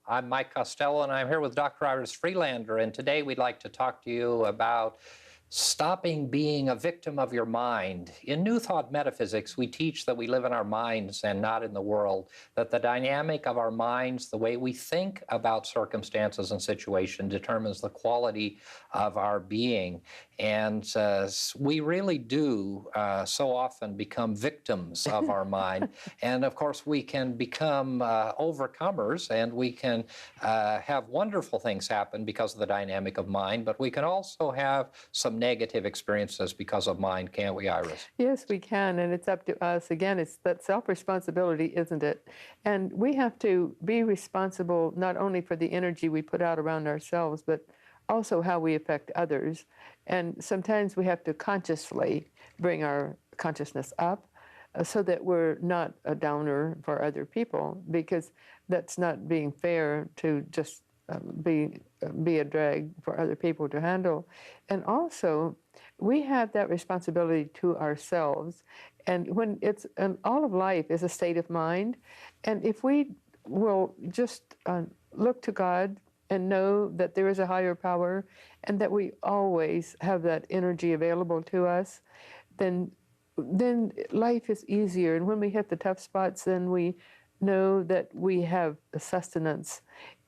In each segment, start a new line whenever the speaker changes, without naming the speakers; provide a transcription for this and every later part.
I'm Mike Costello, and I'm here with Dr. Freelander, and today we'd like to talk to you about stopping being a victim of your mind. In New Thought metaphysics, we teach that we live in our minds and not in the world, that the dynamic of our minds, the way we think about circumstances and situations, determines the quality of our being. And we really do so often become victims of our mind. And of course, we can become overcomers, and we can have wonderful things happen because of the dynamic of mind, but we can also have some negative experiences because of mind, can't we, Iris?
Yes, we can, and it's up to us. Again, it's that self-responsibility, isn't it? And we have to be responsible not only for the energy we put out around ourselves, but also how we affect others. And sometimes we have to consciously bring our consciousness up so that we're not a downer for other people, because that's not being fair to just be a drag for other people to handle. And also, we have that responsibility to ourselves. And when and all of life is a state of mind. And if we will just look to God and know that there is a higher power and that we always have that energy available to us, then life is easier. And when we hit the tough spots, then we know that we have sustenance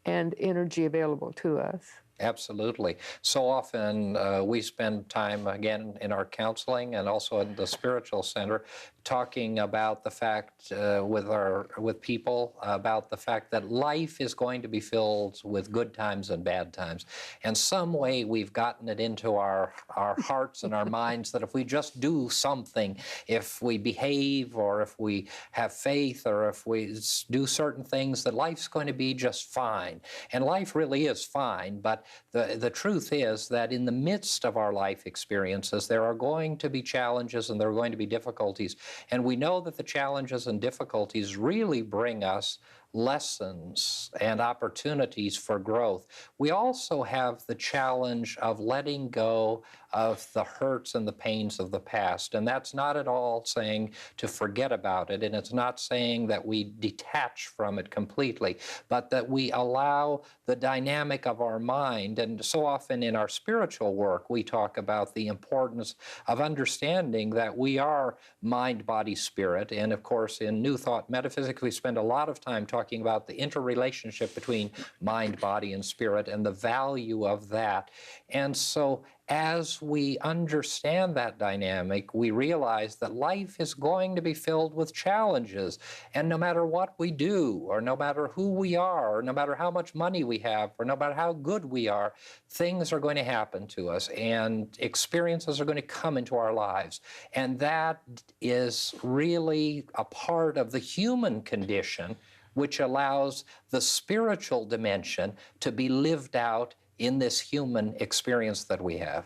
and energy available to us.
Absolutely. So often we spend time, again, in our counseling and also in the spiritual center, talking about the fact with people about the fact that life is going to be filled with good times and bad times. And some way we've gotten it into our hearts and our minds that if we just do something, if we behave or if we have faith or if we do certain things, that life's going to be just fine. And life really is fine, but the truth is that in the midst of our life experiences, there are going to be challenges and there are going to be difficulties. And we know that the challenges and difficulties really bring us lessons and opportunities for growth. We also have the challenge of letting go of the hurts and the pains of the past. And that's not at all saying to forget about it, and it's not saying that we detach from it completely, but that we allow the dynamic of our mind. And so often in our spiritual work, we talk about the importance of understanding that we are mind, body, spirit. And of course, in New Thought metaphysics, we spend a lot of time talking about the interrelationship between mind, body, and spirit and the value of that. And so as we understand that dynamic, we realize that life is going to be filled with challenges. And no matter what we do, or no matter who we are, or no matter how much money we have, or no matter how good we are, things are going to happen to us, and experiences are going to come into our lives. And that is really a part of the human condition, which allows the spiritual dimension to be lived out in this human experience that we have.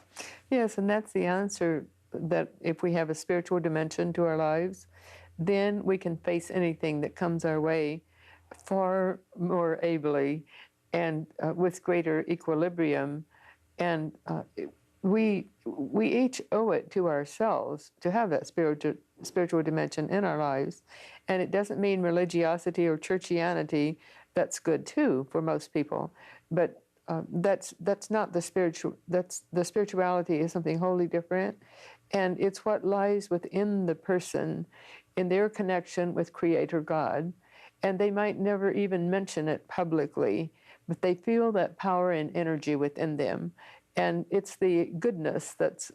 Yes, and that's the answer, that if we have a spiritual dimension to our lives, then we can face anything that comes our way far more ably and with greater equilibrium. And we each owe it to ourselves to have that spiritual dimension in our lives. And it doesn't mean religiosity or churchianity. That's good too for most people, but that's not the spiritual. The spirituality is something wholly different, and it's what lies within the person, in their connection with Creator God. And they might never even mention it publicly, but they feel that power and energy within them. And it's the goodness that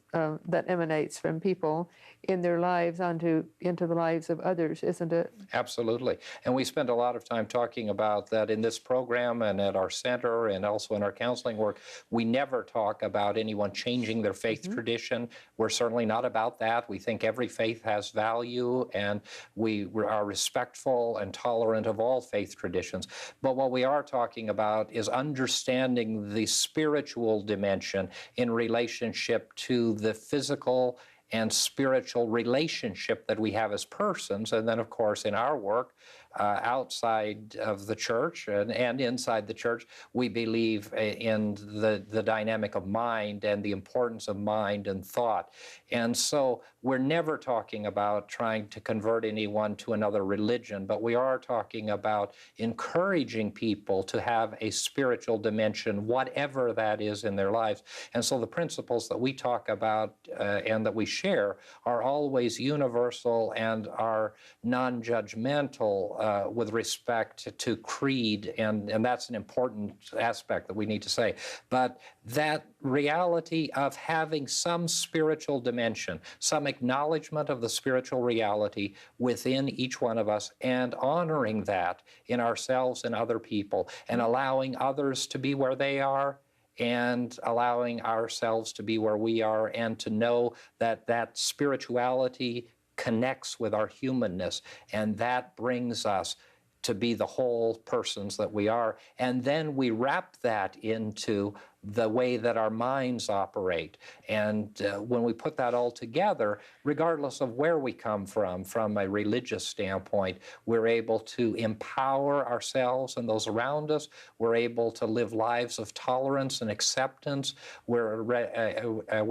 emanates from people in their lives into the lives of others, isn't it?
Absolutely. And we spend a lot of time talking about that in this program and at our center and also in our counseling work. We never talk about anyone changing their faith tradition. We're certainly not about that. We think every faith has value, and we are respectful and tolerant of all faith traditions. But what we are talking about is understanding the spiritual dimension in relationship to the physical and spiritual relationship that we have as persons. And then, of course, in our work, outside of the church and inside the church, we believe in the dynamic of mind and the importance of mind and thought. And so we're never talking about trying to convert anyone to another religion, but we are talking about encouraging people to have a spiritual dimension, whatever that is in their lives. And so the principles that we talk about and that we share are always universal and are non-judgmental with respect to creed, and that's an important aspect that we need to say. But that reality of having some spiritual dimension, some acknowledgement of the spiritual reality within each one of us, and honoring that in ourselves and other people, and allowing others to be where they are, and allowing ourselves to be where we are, and to know that that spirituality connects with our humanness, and that brings us to be the whole persons that we are. And then we wrap that into the way that our minds operate. And when we put that all together, regardless of where we come from a religious standpoint, we're able to empower ourselves and those around us. We're able to live lives of tolerance and acceptance. We're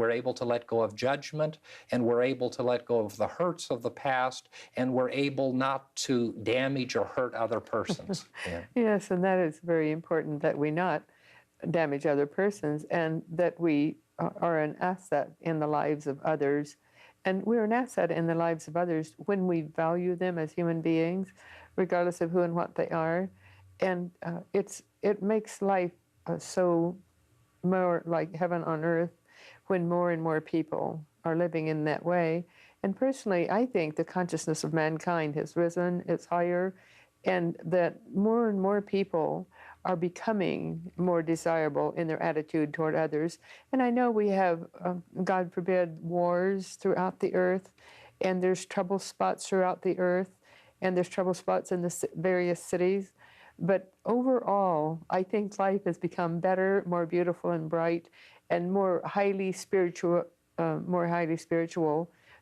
able to let go of judgment, and we're able to let go of the hurts of the past, and we're able not to damage or hurt other persons. Yeah.
Yes, and that is very important, that we not damage other persons, and that we are an asset in the lives of others. And we're an asset in the lives of others when we value them as human beings, regardless of who and what they are. And it makes life so more like heaven on earth when more and more people are living in that way. And personally, I think the consciousness of mankind has risen, it's higher, and that more and more people are becoming more desirable in their attitude toward others. And I know we have, God forbid, wars throughout the earth, and there's trouble spots throughout the earth, and there's trouble spots in the various cities. But overall, I think life has become better, more beautiful and bright, and more highly spiritual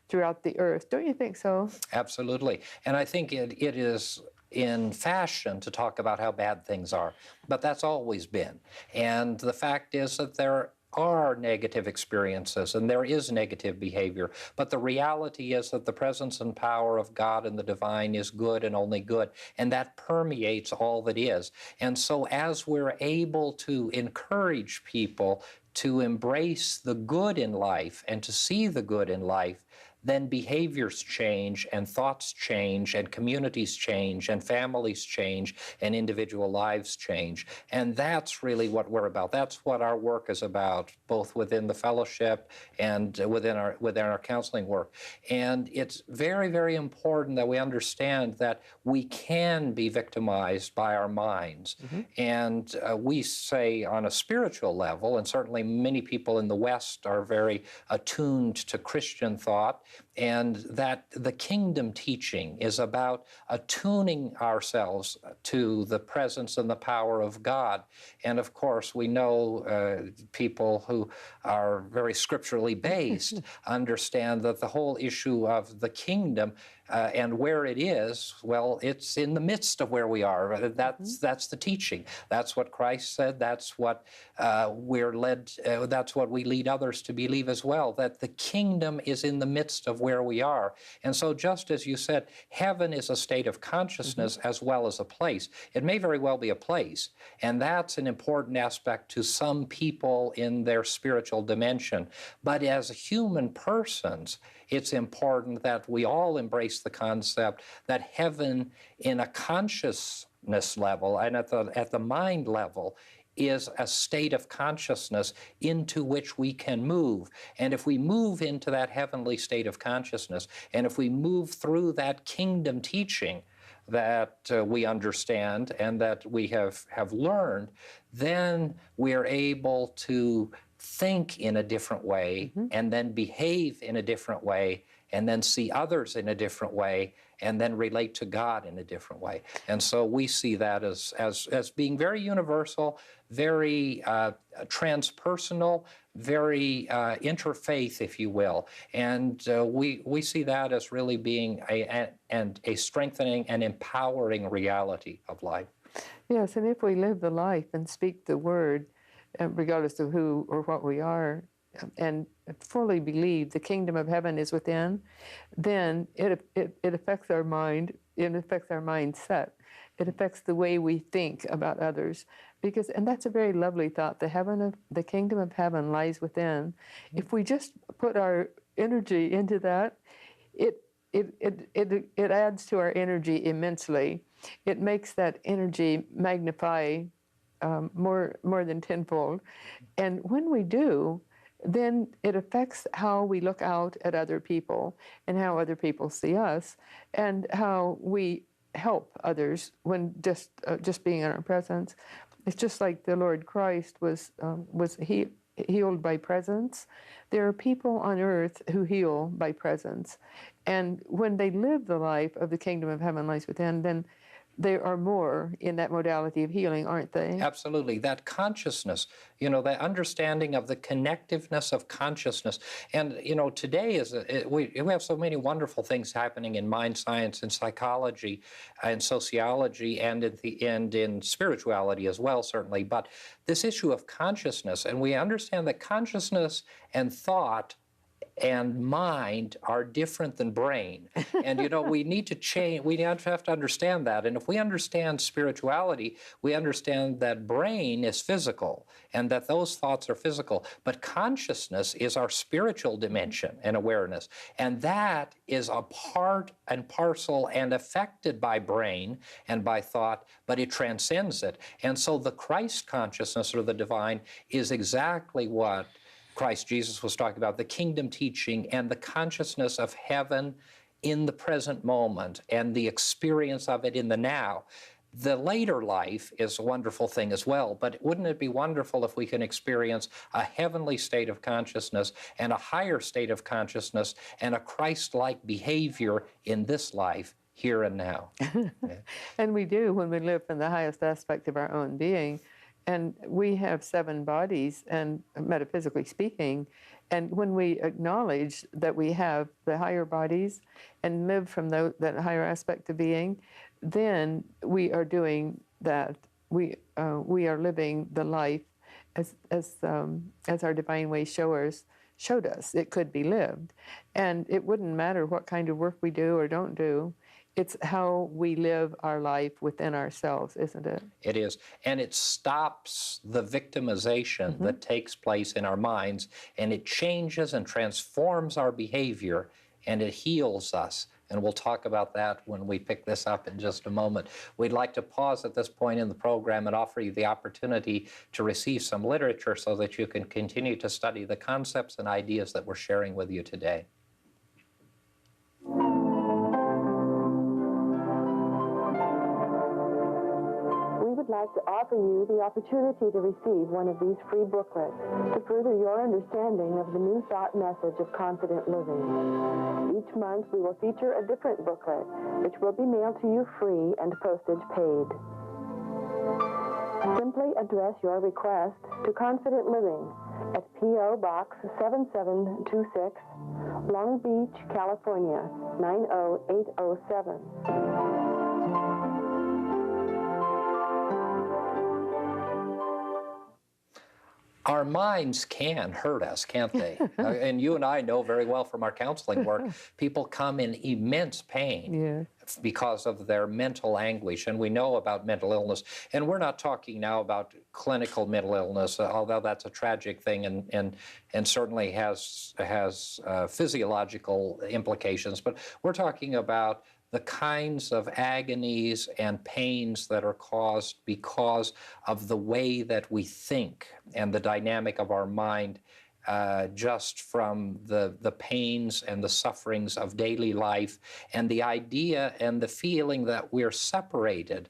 throughout the earth. Don't you think so?
Absolutely. And I think it is in fashion to talk about how bad things are, but that's always been. And the fact is that there are negative experiences and there is negative behavior, but the reality is that the presence and power of God and the divine is good and only good, and that permeates all that is. And so as we're able to encourage people to embrace the good in life and to see the good in life, then behaviors change, and thoughts change, and communities change, and families change, and individual lives change. And that's really what we're about. That's what our work is about, both within the fellowship and within our counseling work. And it's very, very important that we understand that we can be victimized by our minds. Mm-hmm. And we say on a spiritual level, and certainly many people in the West are very attuned to Christian thought, and that the kingdom teaching is about attuning ourselves to the presence and the power of God. And of course, we know people who are very scripturally based understand that the whole issue of the kingdom and where it is, well, it's in the midst of where we are. That's the teaching. That's what Christ said. That's what we're led. That's what we lead others to believe as well. That the kingdom is in the midst of where we are. And so, just as you said, heaven is a state of consciousness as well as a place. It may very well be a place, and that's an important aspect to some people in their spiritual dimension. But as human persons, it's important that we all embrace the concept that heaven in a consciousness level and at the mind level is a state of consciousness into which we can move. And if we move into that heavenly state of consciousness, and if we move through that kingdom teaching that we understand and that we have learned, then we are able to think in a different way, and then behave in a different way, and then see others in a different way, and then relate to God in a different way. And so we see that as being very universal, very transpersonal, very interfaith, if you will. And we see that as really being a strengthening and empowering reality of life.
Yes, and if we live the life and speak the word, regardless of who or what we are, and fully believe the kingdom of heaven is within, then it affects our mind, it affects our mindset, it affects the way we think about others. Because, and that's a very lovely thought, the kingdom of heaven lies within. If we just put our energy into that, it adds to our energy immensely. It makes that energy magnify more than tenfold. And when we do, then it affects how we look out at other people and how other people see us and how we help others when just being in our presence. It's just like the Lord Christ was healed by presence. There are people on earth who heal by presence. And when they live the life of the kingdom of heaven lies within, then they are more in that modality of healing, aren't they?
Absolutely. That consciousness, that understanding of the connectiveness of consciousness. And, today we have so many wonderful things happening in mind science and psychology and sociology and in spirituality as well, certainly. But this issue of consciousness, and we understand that consciousness and thought and mind are different than brain. And, we need to change, we have to understand that. And if we understand spirituality, we understand that brain is physical and that those thoughts are physical. But consciousness is our spiritual dimension and awareness. And that is a part and parcel and affected by brain and by thought, but it transcends it. And so the Christ consciousness, or the divine, is exactly what Christ Jesus was talking about, the kingdom teaching and the consciousness of heaven in the present moment and the experience of it in the now. The later life is a wonderful thing as well, but wouldn't it be wonderful if we can experience a heavenly state of consciousness and a higher state of consciousness and a Christ-like behavior in this life, here and now? Yeah.
And we do when we live in the highest aspect of our own being. And we have 7 bodies, and metaphysically speaking, and when we acknowledge that we have the higher bodies and live from that higher aspect of being, then we are doing that. We are living the life as our divine way showed us it could be lived. And it wouldn't matter what kind of work we do or don't do. It's how we live our life within ourselves, isn't it?
It is. And it stops the victimization that takes place in our minds, and it changes and transforms our behavior, and it heals us. And we'll talk about that when we pick this up in just a moment. We'd like to pause at this point in the program and offer you the opportunity to receive some literature so that you can continue to study the concepts and ideas that we're sharing with you today.
Like to offer you the opportunity to receive one of these free booklets to further your understanding of the New Thought message of confident living. Each month we will feature a different booklet, which will be mailed to you free and postage paid. Simply address your request to Confident Living at P.O. Box 7726, Long Beach, California, 90807.
Our minds can hurt us, can't they? And you and I know very well from our counseling work, people come in immense pain because of their mental anguish. And we know about mental illness. And we're not talking now about clinical mental illness, although that's a tragic thing and certainly has physiological implications. But we're talking about the kinds of agonies and pains that are caused because of the way that we think and the dynamic of our mind, just from the pains and the sufferings of daily life, and the idea and the feeling that we're separated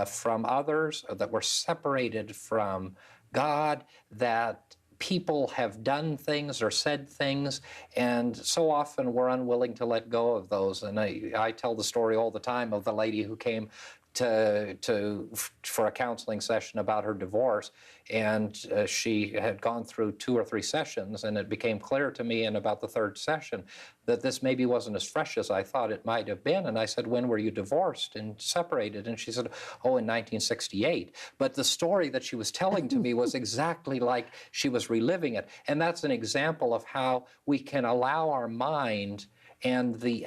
from others, or that we're separated from God, that people have done things or said things, and so often we're unwilling to let go of those. And I tell the story all the time of the lady who came for a counseling session about her divorce, and she had gone through 2 or 3 sessions, and it became clear to me in about the 3rd session that this maybe wasn't as fresh as I thought it might have been. And I said, when were you divorced and separated? And she said, oh, in 1968. But the story that she was telling to me was exactly like she was reliving it. And that's an example of how we can allow our mind and the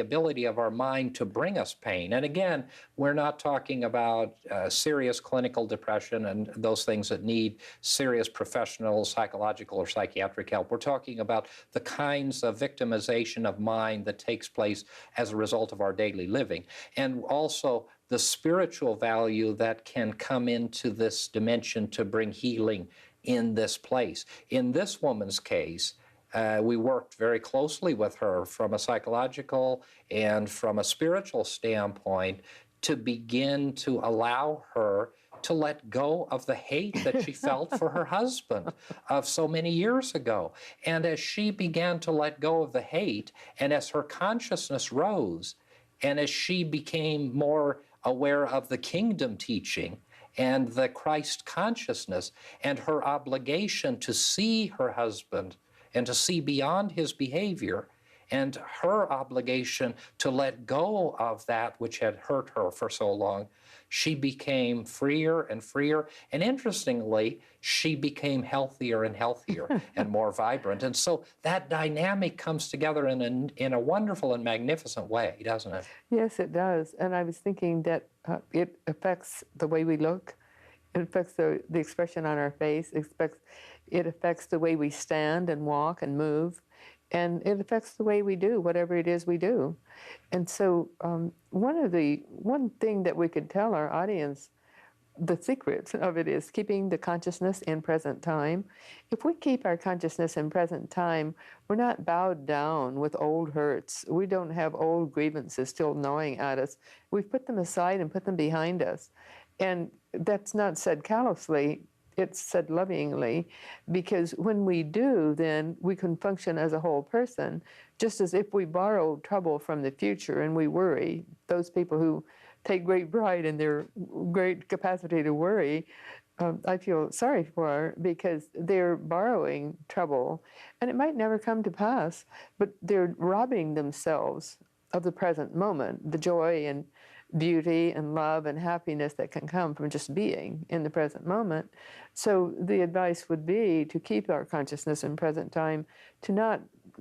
ability of our mind to bring us pain. And again, we're not talking about serious clinical depression and those things that need serious professional psychological or psychiatric help. We're talking about the kinds of victimization of mind that takes place as a result of our daily living. And also the spiritual value that can come into this dimension to bring healing in this place. In this woman's case, we worked very closely with her from a psychological and from a spiritual standpoint to begin to allow her to let go of the hate that she felt for her husband of so many years ago. And as she began to let go of the hate, and as her consciousness rose, and as she became more aware of the kingdom teaching and the Christ consciousness and her obligation to see her husband and to see beyond his behavior, and her obligation to let go of that which had hurt her for so long, she became freer and freer. And interestingly, she became healthier and healthier and more vibrant. And so that dynamic comes together in a wonderful and magnificent way, doesn't it?
Yes, it does. And I was thinking that it affects the way we look. It affects the expression on our face. It affects the way we stand and walk and move. And it affects the way we do whatever it is we do. And so one thing that we could tell our audience, the secret of it is keeping the consciousness in present time. If we keep our consciousness in present time, we're not bowed down with old hurts. We don't have old grievances still gnawing at us. We've put them aside and put them behind us. And that's not said callously, it's said lovingly, because when we do, then we can function as a whole person, just as if we borrow trouble from the future and we worry. Those people who take great pride in their great capacity to worry, I feel sorry for, because they're borrowing trouble, and it might never come to pass, but they're robbing themselves of the present moment, the joy and beauty and love and happiness that can come from just being in the present moment. So the advice would be to keep our consciousness in present time, to not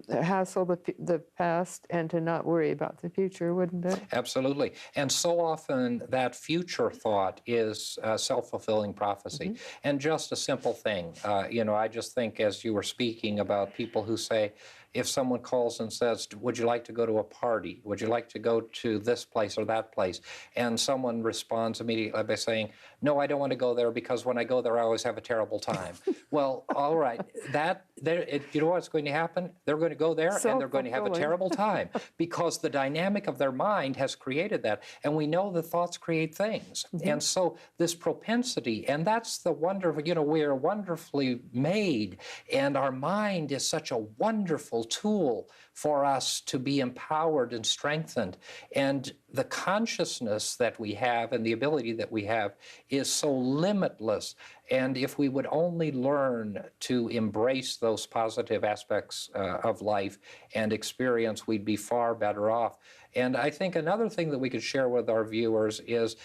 hassle the past, and to not worry about the future, wouldn't it?
Absolutely. And so often that future thought is self-fulfilling prophecy. Mm-hmm. And just a simple thing. I just think as you were speaking about people who say, if someone calls and says, would you like to go to a party? Would you like to go to this place or that place? And someone responds immediately by saying, no, I don't want to go there because when I go there, I always have a terrible time. Well, all right. You know what's going to happen? They're going to go there and they're going to have a terrible time because the dynamic of their mind has created that. And we know that thoughts create things. Mm-hmm. And so this propensity, and that's the wonderful, we are wonderfully made, and our mind is such a wonderful tool for us to be empowered and strengthened. And the consciousness that we have and the ability that we have is so limitless. And if we would only learn to embrace those positive aspects of life and experience, we'd be far better off. And I think another thing that we could share with our viewers is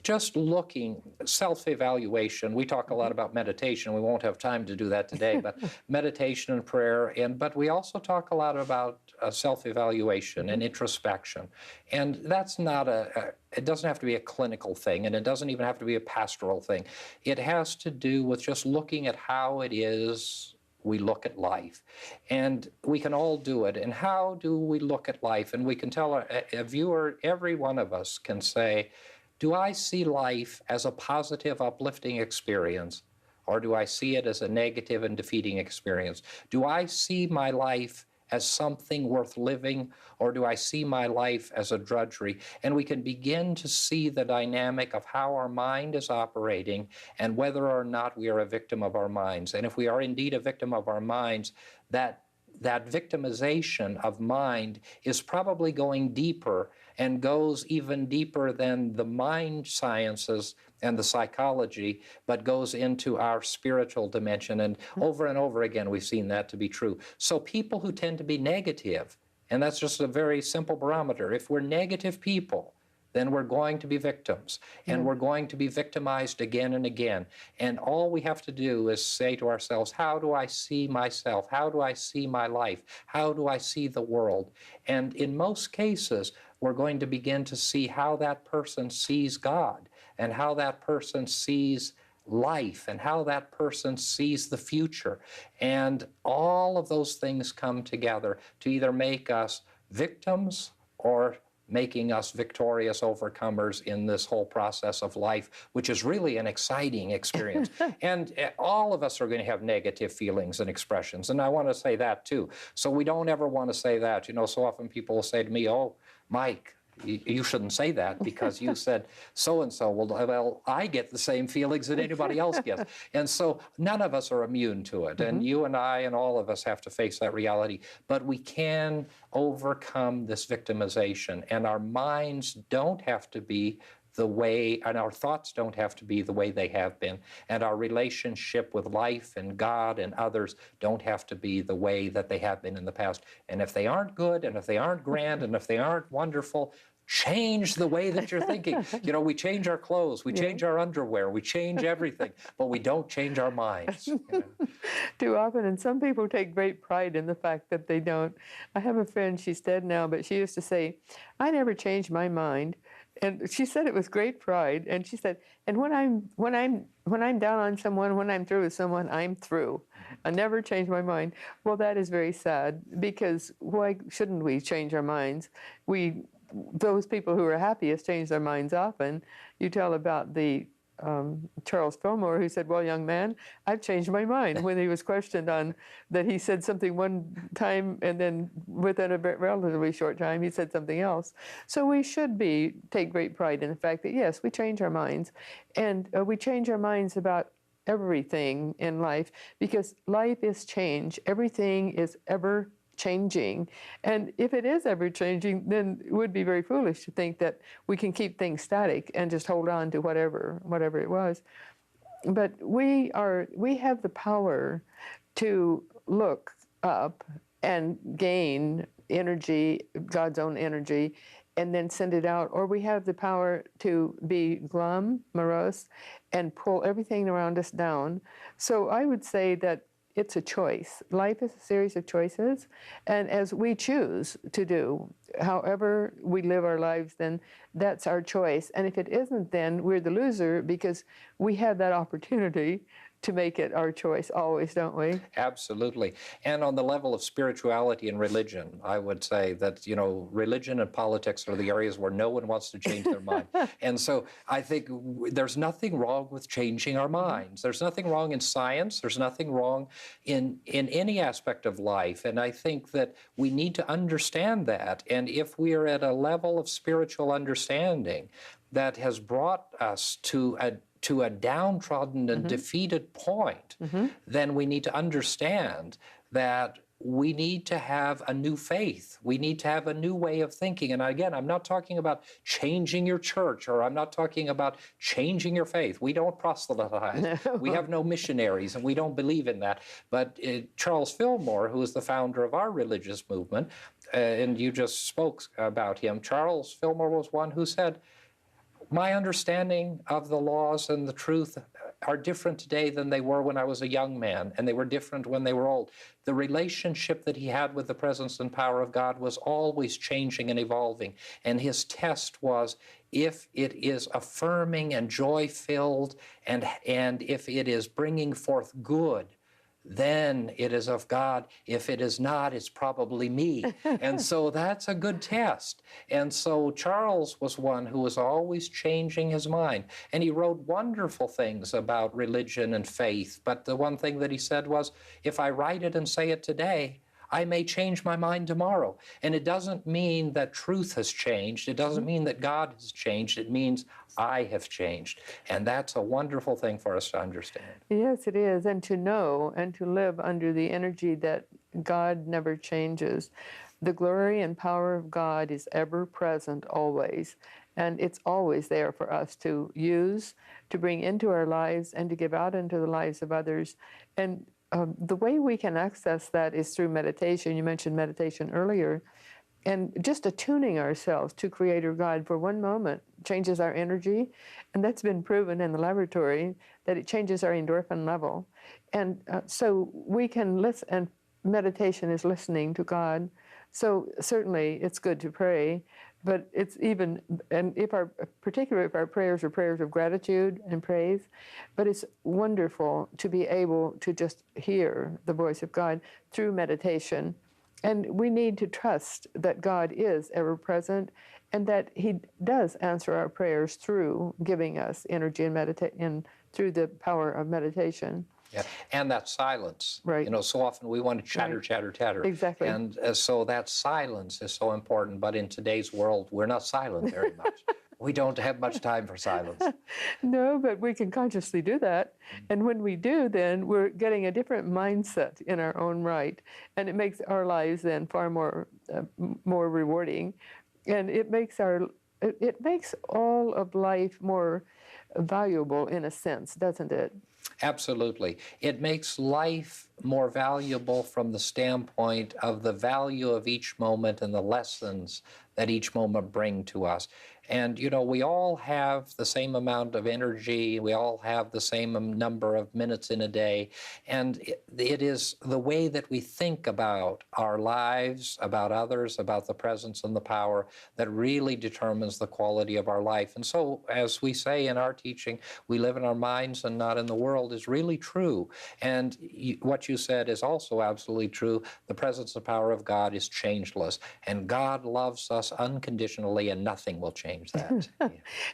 just looking, self-evaluation. We talk a lot about meditation. We won't have time to do that today, but meditation and prayer. But we also talk a lot about self-evaluation and introspection. And that's not it doesn't have to be a clinical thing, and it doesn't even have to be a pastoral thing. It has to do with just looking at how it is we look at life. And we can all do it. And how do we look at life? And we can tell a viewer, every one of us can say, do I see life as a positive, uplifting experience, or do I see it as a negative and defeating experience? Do I see my life as something worth living, or do I see my life as a drudgery? And we can begin to see the dynamic of how our mind is operating and whether or not we are a victim of our minds. And if we are indeed a victim of our minds, that victimization of mind is probably going deeper and goes even deeper than the mind sciences and the psychology, but goes into our spiritual dimension. And over again, we've seen that to be true. So people who tend to be negative, and that's just a very simple barometer, if we're negative people, then we're going to be victims, and we're going to be victimized again and again. And all we have to do is say to ourselves, how do I see myself? How do I see my life? How do I see the world? And in most cases, we're going to begin to see how that person sees God, and how that person sees life, and how that person sees the future. And all of those things come together to either make us victims or making us victorious overcomers in this whole process of life, which is really an exciting experience. And all of us are going to have negative feelings and expressions, and I want to say that too. So we don't ever want to say that. You know, so often people will say to me, oh, Mike, you shouldn't say that because you said so-and-so. Well, I get the same feelings that anybody else gets. And so none of us are immune to it. And you and I and all of us have to face that reality. But we can overcome this victimization. And our minds don't have to be the way, and our thoughts don't have to be the way they have been. And our relationship with life and God and others don't have to be the way that they have been in the past. And if they aren't good, and if they aren't grand, and if they aren't wonderful, change the way that you're thinking. You know, we change our clothes, we change our underwear, we change everything, but we don't change our minds. You know?
Too often, and some people take great pride in the fact that they don't. I have a friend, she's dead now, but she used to say, I never changed my mind. And she said it was great pride. And she said, and when I'm down on someone, when I'm through with someone, I'm through. I never change my mind. Well, that is very sad, because why shouldn't we change our minds? Those people who are happiest change their minds often. You tell about the Charles Fillmore, who said, well, young man, I've changed my mind, when he was questioned on that he said something one time, and then within a relatively short time, he said something else. So we should take great pride in the fact that, yes, we change our minds, and we change our minds about everything in life, because life is change. Everything is ever changing. And if it is ever changing, then it would be very foolish to think that we can keep things static and just hold on to whatever it was. But we have the power to look up and gain energy, God's own energy, and then send it out. Or we have the power to be glum, morose, and pull everything around us down. So I would say that it's a choice. Life is a series of choices, and as we choose to do, however we live our lives, then that's our choice. And if it isn't, then we're the loser, because we had that opportunity to make it our choice always, don't we?
Absolutely. And on the level of spirituality and religion, I would say that, you know, religion and politics are the areas where no one wants to change their mind. And so I think there's nothing wrong with changing our minds. There's nothing wrong in science. There's nothing wrong in any aspect of life. And I think that we need to understand that. And if we are at a level of spiritual understanding that has brought us to a downtrodden and defeated point, then we need to understand that we need to have a new faith. We need to have a new way of thinking. And again, I'm not talking about changing your church, or I'm not talking about changing your faith. We don't proselytize. No. We have no missionaries, and we don't believe in that. But Charles Fillmore, who is the founder of our religious movement, and you just spoke about him, Charles Fillmore was one who said, my understanding of the laws and the truth are different today than they were when I was a young man, and they were different when they were old. The relationship that he had with the presence and power of God was always changing and evolving, and his test was, if it is affirming and joy-filled, and if it is bringing forth good, then it is of God. If it is not, it's probably me. And so that's a good test. And so Charles was one who was always changing his mind. And he wrote wonderful things about religion and faith. But the one thing that he said was, if I write it and say it today, I may change my mind tomorrow. And it doesn't mean that truth has changed. It doesn't mean that God has changed. It means I have changed. And that's a wonderful thing for us to understand.
Yes, it is. And to know and to live under the energy that God never changes. The glory and power of God is ever present always, and it's always there for us to use, to bring into our lives, and to give out into the lives of others. And the way we can access that is through meditation. You mentioned meditation earlier. And just attuning ourselves to Creator God for one moment changes our energy. And that's been proven in the laboratory that it changes our endorphin level. And so we can listen, and meditation is listening to God. So certainly it's good to pray, but it's even, and particularly if our prayers are prayers of gratitude and praise, but it's wonderful to be able to just hear the voice of God through meditation. And we need to trust that God is ever present and that He does answer our prayers through giving us energy and through the power of meditation.
Yeah, and that silence.
Right.
You know, so often we want to chatter,
Right.
chatter, chatter.
Exactly.
And so that silence is so important. But in today's world, we're not silent very much. We don't have much time for silence.
No, but we can consciously do that. And when we do, then we're getting a different mindset in our own right. And it makes our lives then far more rewarding. And it makes all of life more valuable in a sense, doesn't it?
Absolutely. It makes life more valuable from the standpoint of the value of each moment and the lessons that each moment bring to us. And, you know, we all have the same amount of energy. We all have the same number of minutes in a day. And it is the way that we think about our lives, about others, about the presence and the power that really determines the quality of our life. And so, as we say in our teaching, we live in our minds and not in the world is really true. And what you said is also absolutely true. The presence and power of God is changeless. And God loves us unconditionally, and nothing will change that. Yeah.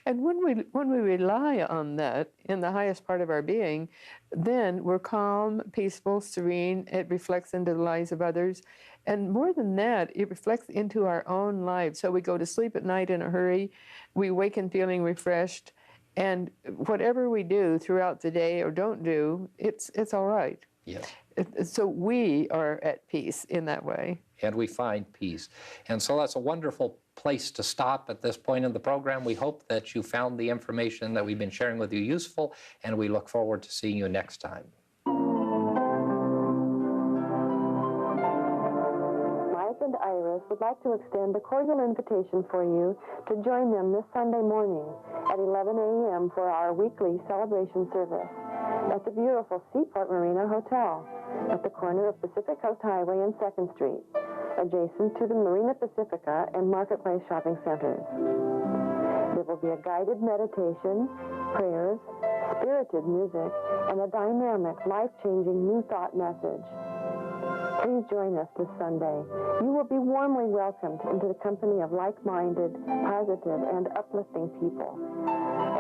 And when we rely on that in the highest part of our being, then we're calm, peaceful, serene. It reflects into the lives of others. And more than that, it reflects into our own lives. So we go to sleep at night in a hurry. We awaken feeling refreshed. And whatever we do throughout the day or don't do, it's all right.
Yes.
So we are at peace in that way.
And we find peace. And so that's a wonderful place to stop at this point in the program. We hope that you found the information that we've been sharing with you useful, and we look forward to seeing you next time.
Mike and Iris would like to extend a cordial invitation for you to join them this Sunday morning at 11 a.m. for our weekly celebration service at the beautiful Seaport Marina Hotel at the corner of Pacific Coast Highway and 2nd Street, adjacent to the Marina Pacifica and Marketplace shopping centers. There will be a guided meditation, prayers, spirited music, and a dynamic, life-changing New Thought message. Please join us this Sunday. You will be warmly welcomed into the company of like-minded, positive, and uplifting people.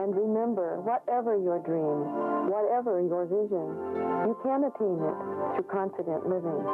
And remember, whatever your dream, whatever your vision, you can attain it through confident living.